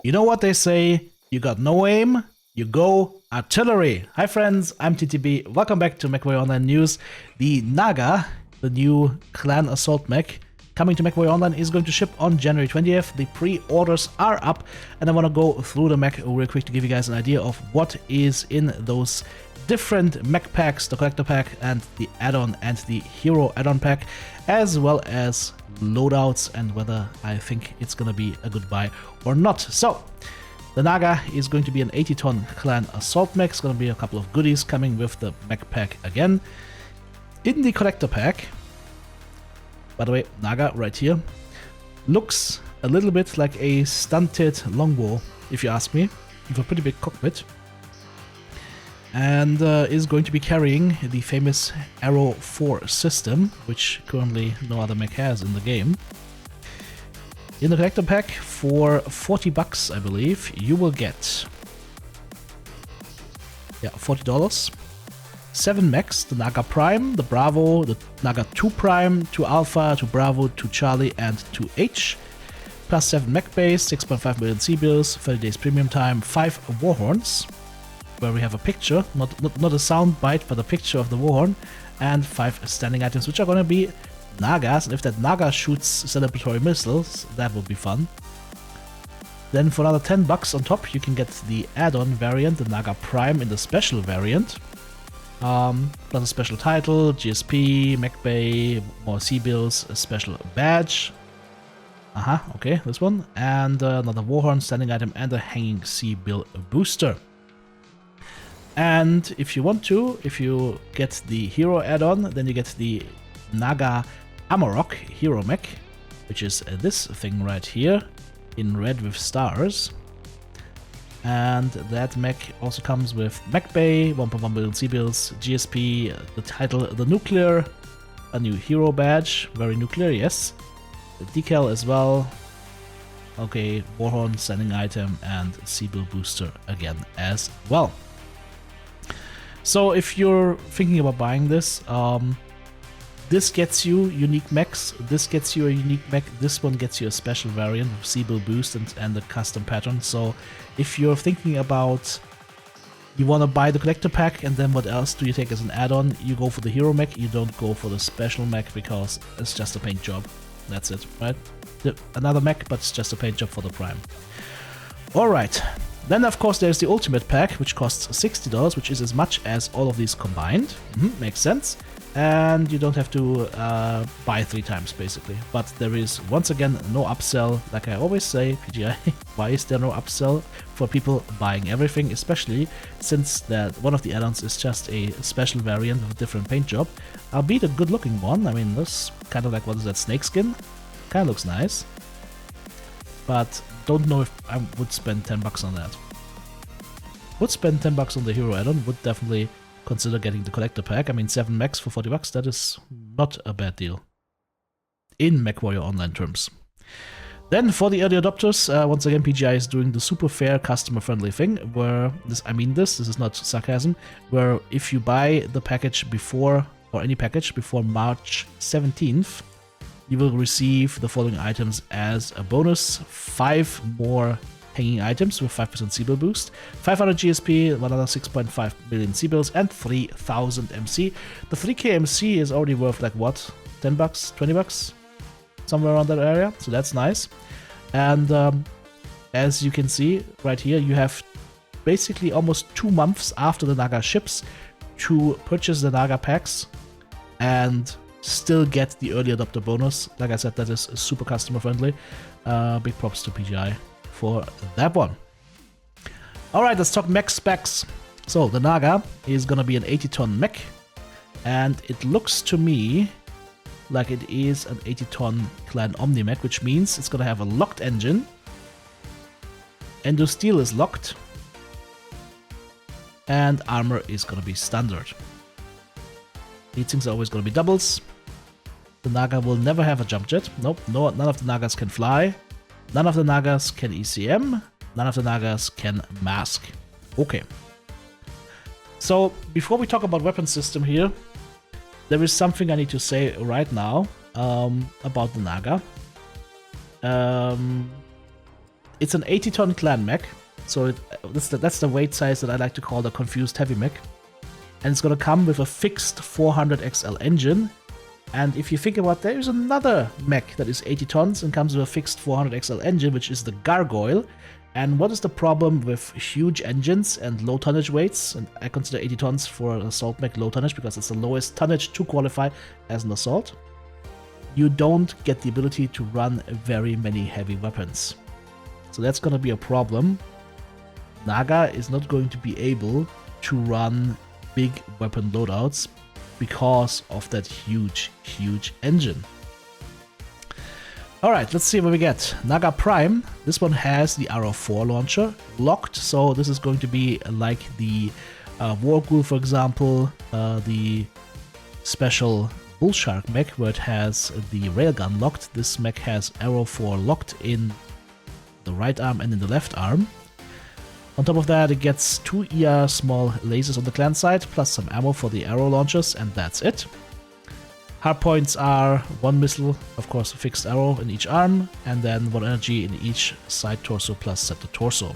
You know what they say? You got no aim, you go artillery. Hi friends, I'm TTB. Welcome back to Mechwarrior Online News. The NAGA, the new clan assault mech, coming to Mechwarrior Online is going to ship on January 20th. The pre-orders are up, and I want to go through the mech real quick to give you guys an idea of what is in those different mech packs, the collector pack and the add-on and the hero add-on pack, as well as loadouts and whether I think it's gonna be a good buy or not. So the NAGA is going to be an 80-ton clan assault mech. It's gonna be a couple of goodies coming with the mech pack again. In the collector pack, by the way, NAGA right here looks a little bit like a stunted longbow, if you ask me, with a pretty big cockpit, and is going to be carrying the famous Arrow 4 system, which currently no other mech has in the game. In the collector pack, for 40 bucks, I believe, you will get, $40, 7 mechs, the NAGA Prime, the Bravo, the NAGA 2 Prime, 2 Alpha, 2 Bravo, 2 Charlie, and 2 H, plus 7 mech base, 6.5 million C-bills, 30 days premium time, 5 Warhorns, where we have a picture, not a sound bite, but a picture of the Warhorn, and 5 standing items, which are going to be Nagas, and if that Naga shoots celebratory missiles, that would be fun. Then for another 10 bucks on top, you can get the add-on variant, the NAGA Prime in the special variant, plus a special title, GSP, mech bay, more C-bills, a special badge, okay, this one, and another Warhorn standing item, and a hanging C-bill booster. And if you want to, if you get the hero add-on, then you get the NAGA Amarok hero mech, which is this thing right here in red with stars. And that mech also comes with mech bay, 1.1 billion C-bills, GSP, the title, the nuclear, a new hero badge, very nuclear, yes, the decal as well. Okay, Warhorn standing item and C-bill booster again as well. So if you're thinking about buying this, this gets you unique mechs, this gets you a unique mech, this one gets you a special variant with C-bill boost and a custom pattern. So if you're thinking about, you want to buy the collector pack and then what else do you take as an add-on, you go for the hero mech, you don't go for the special mech because it's just a paint job. That's it, right? Another mech, but it's just a paint job for the Prime. Alright. Then, of course, there's the Ultimate Pack, which costs $60, which is as much as all of these combined. Makes sense. And you don't have to buy 3 times, basically. But there is, once again, no upsell. Like I always say, PGI, why is there no upsell for people buying everything? Especially since that one of the add-ons is just a special variant with a different paint job. Albeit a good-looking one. I mean, this kind of like, what is that, snakeskin? Kind of looks nice. But don't know if I would spend 10 bucks on that. Would spend 10 bucks on the hero add-on, would definitely consider getting the collector pack. I mean, 7 mechs for 40 bucks, that is not a bad deal in Mechwarrior Online terms. Then for the early adopters, once again, PGI is doing the super fair, customer-friendly thing, where, this is not sarcasm, where if you buy the package before, or any package before March 17th, you will receive the following items as a bonus: 5 more hanging items with 5% C-bill boost, 500 GSP, another 6.5 million C-bills, and 3000 MC. The 3k MC is already worth like what? 10 bucks? 20 bucks? Somewhere around that area, so that's nice. And as you can see right here, you have basically almost 2 months after the NAGA ships to purchase the NAGA packs and still get the early adopter bonus. Like I said, that is super customer friendly. Big props to PGI for that one. Alright, let's talk mech specs. So the NAGA is gonna be an 80-ton mech, and it looks to me like it is an 80-ton clan Omni mech, which means it's gonna have a locked engine. Endo steel is locked, and armor is gonna be standard. Heatsinks are always gonna be doubles. The NAGA will never have a jump jet. Nope, no, none of the NAGAs can fly. None of the NAGAs can ECM. None of the NAGAs can mask. Okay. So, before we talk about weapon system here, there is something I need to say right now about the NAGA. It's an 80-ton clan mech, so that's the weight size that I like to call the confused heavy mech. And it's gonna come with a fixed 400 XL engine. And if you think about, there is another mech that is 80 tons and comes with a fixed 400 XL engine, which is the Gargoyle. And what is the problem with huge engines and low tonnage weights? And I consider 80 tons for an assault mech low tonnage because it's the lowest tonnage to qualify as an assault. You don't get the ability to run very many heavy weapons. So that's going to be a problem. NAGA is not going to be able to run big weapon loadouts because of that huge engine. Alright, let's see what we get. NAGA Prime, this one has the Arrow 4 launcher locked, so this is going to be like the Warghoul, for example, the special Bullshark mech where it has the railgun locked. This mech has Arrow 4 locked in the right arm and in the left arm. On top of that, it gets 2 ER small lasers on the clan side, plus some ammo for the arrow launchers, and that's it. Hardpoints are 1 missile, of course, a fixed arrow in each arm, and then 1 energy in each side torso plus center torso.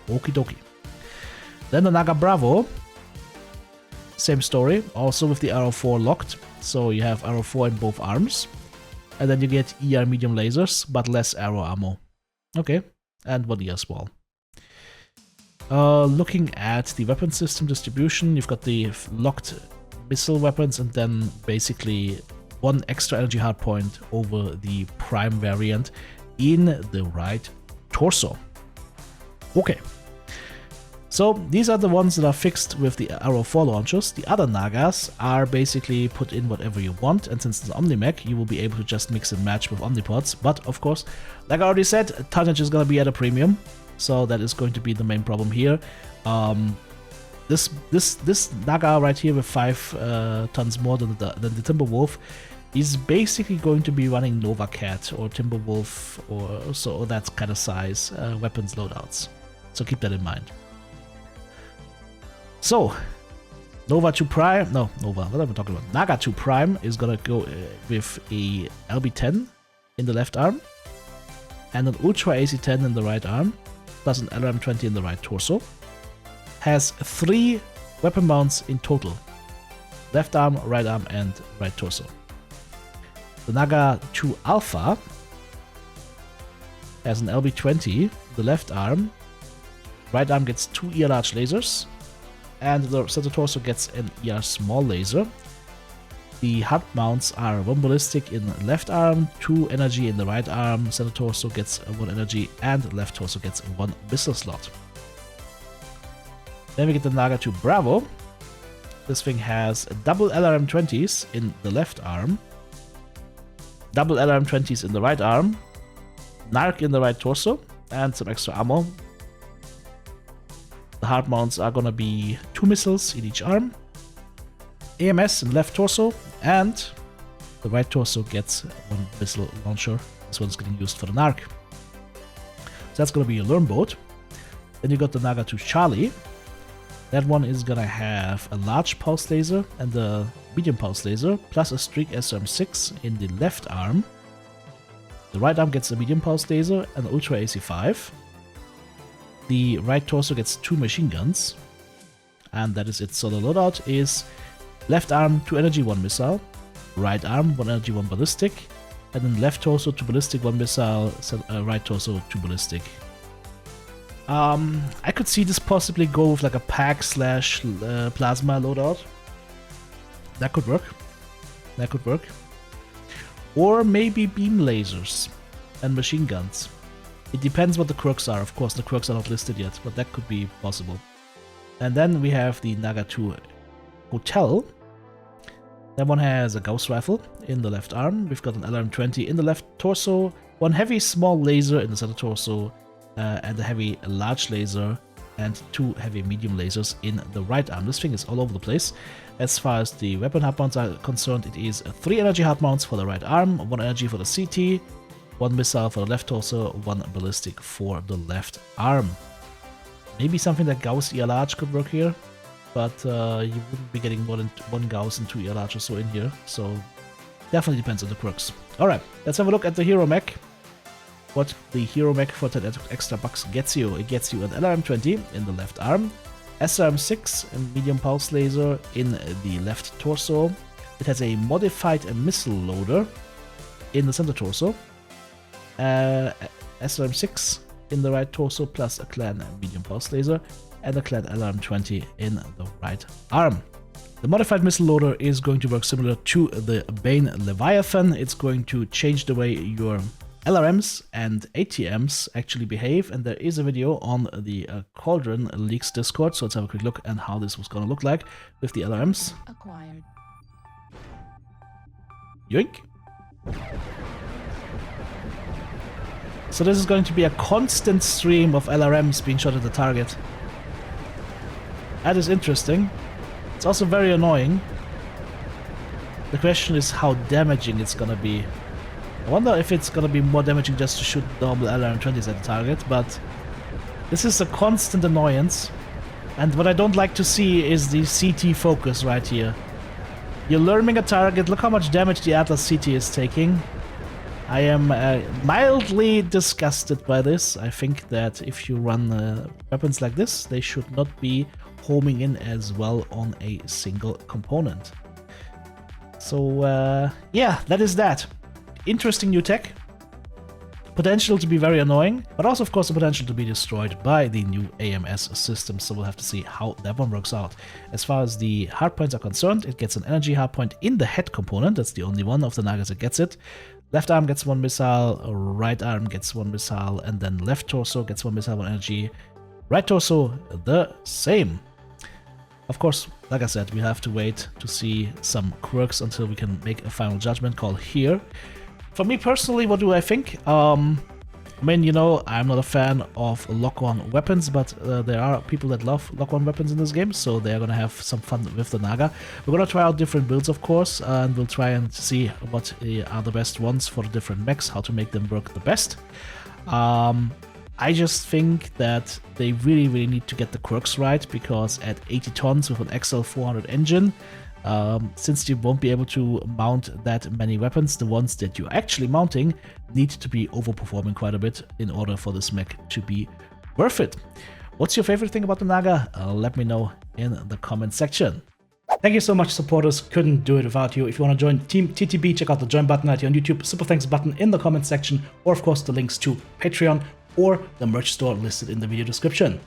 Okie dokie. Then the NAGA Bravo, same story, also with the Arrow 4 locked, so you have Arrow 4 in both arms, and then you get ER medium lasers, but less arrow ammo. Okay, and 1 ER small. Looking at the weapon system distribution, you've got the locked missile weapons and then basically 1 extra energy hardpoint over the prime variant in the right torso. Okay, so these are the ones that are fixed with the Arrow 4 launchers. The other Nagas are basically put in whatever you want, and since it's an Omni-Mech, you will be able to just mix and match with Omnipods. But of course, like I already said, tonnage is going to be at a premium. So that is going to be the main problem here. This NAGA right here with 5 tons more than the Timberwolf is basically going to be running Nova Cat or Timberwolf or that kind of size weapons loadouts. So keep that in mind. So Nova 2 Prime, no, Nova, what am I talking about? NAGA 2 Prime is gonna go with a LB10 in the left arm and an Ultra AC10 in the right arm, plus an LRM-20 in the right torso. Has 3 weapon mounts in total. Left arm, right arm, and right torso. The NAGA 2 Alpha has an LB-20, the left arm. Right arm gets 2 ER large lasers, and the center torso gets an ER small laser. The hard mounts are 1 ballistic in left arm, 2 energy in the right arm, center torso gets 1 energy, and left torso gets 1 missile slot. Then we get the NAGA 2 Bravo. This thing has double LRM-20s in the left arm, double LRM-20s in the right arm, NARC in the right torso, and some extra ammo. The hard mounts are gonna be 2 missiles in each arm, AMS in left torso, and the right torso gets 1 missile launcher. This one's getting used for the NARC. So that's going to be a learn boat. Then you got the NAGA 2 Charlie. That one is going to have a large pulse laser and a medium pulse laser, plus a Streak SRM-6 in the left arm. The right arm gets a medium pulse laser and Ultra AC-5. The right torso gets 2 machine guns. And that is it. So the loadout is left arm 2 energy 1 missile, right arm 1 energy 1 ballistic, and then left torso 2 ballistic 1 missile, right torso 2 ballistic. I could see this possibly go with like a pack / plasma loadout. That could work. That could work. Or maybe beam lasers and machine guns. It depends what the quirks are. Of course, the quirks are not listed yet, but that could be possible. And then we have the NAGA 2 Hotel. That one has a Gauss rifle in the left arm. We've got an LRM-20 in the left torso, 1 heavy small laser in the center torso, and a heavy large laser, and 2 heavy medium lasers in the right arm. This thing is all over the place. As far as the weapon hard mounts are concerned, it is 3 energy hard mounts for the right arm, 1 energy for the CT, 1 missile for the left torso, 1 ballistic for the left arm. Maybe something like Gauss ER large could work here, but you wouldn't be getting more than 1 Gauss and 2 ER large or so in here, so definitely depends on the quirks. Alright, let's have a look at the hero mech. what the Hero Mech for 10 extra bucks gets you. It gets you an LRM-20 in the left arm, SRM-6 medium pulse laser in the left torso. It has a modified missile loader in the center torso, SRM-6 in the right torso, plus a clan medium pulse laser, and a clan LRM-20 in the right arm. The modified missile loader is going to work similar to the Bane Leviathan. It's going to change the way your LRMs and ATMs actually behave, and there is a video on the Cauldron Leaks Discord, so let's have a quick look at how this was going to look like with the LRMs. Acquired. Yoink. So this is going to be a constant stream of LRMs being shot at the target. That is interesting. It's also very annoying. The question is how damaging it's gonna be. I wonder if it's gonna be more damaging just to shoot normal LRM-20s at the target, but this is a constant annoyance. And what I don't like to see is the CT focus right here. You're lurming a target, look how much damage the Atlas CT is taking. I am mildly disgusted by this. I think that if you run weapons like this, they should not be homing in as well on a single component. So yeah, that is that. Interesting new tech. Potential to be very annoying, but also of course the potential to be destroyed by the new AMS system, so we'll have to see how that one works out. As far as the hardpoints are concerned, it gets an energy hardpoint in the head component. That's the only one of the Nagas that gets it. Left arm gets 1 missile, right arm gets 1 missile, and then left torso gets 1 missile, 1 energy. Right torso, the same. Of course, like I said, we have to wait to see some quirks until we can make a final judgment call here. For me personally, what do I think? I mean, you know, I'm not a fan of lock-on weapons, but there are people that love lock-on weapons in this game, so they're gonna have some fun with the Naga. We're gonna try out different builds, of course, and we'll try and see what are the best ones for the different mechs, how to make them work the best. I just think that they really need to get the quirks right, because at 80 tons with an XL400 engine, since you won't be able to mount that many weapons, the ones that you're actually mounting need to be overperforming quite a bit in order for this mech to be worth it. What's your favorite thing about the Naga? Let me know in the comment section. Thank you so much, supporters. Couldn't do it without you. If you want to join Team TTB, check out the join button right here on YouTube, super thanks button in the comment section, or of course the links to Patreon or the merch store listed in the video description.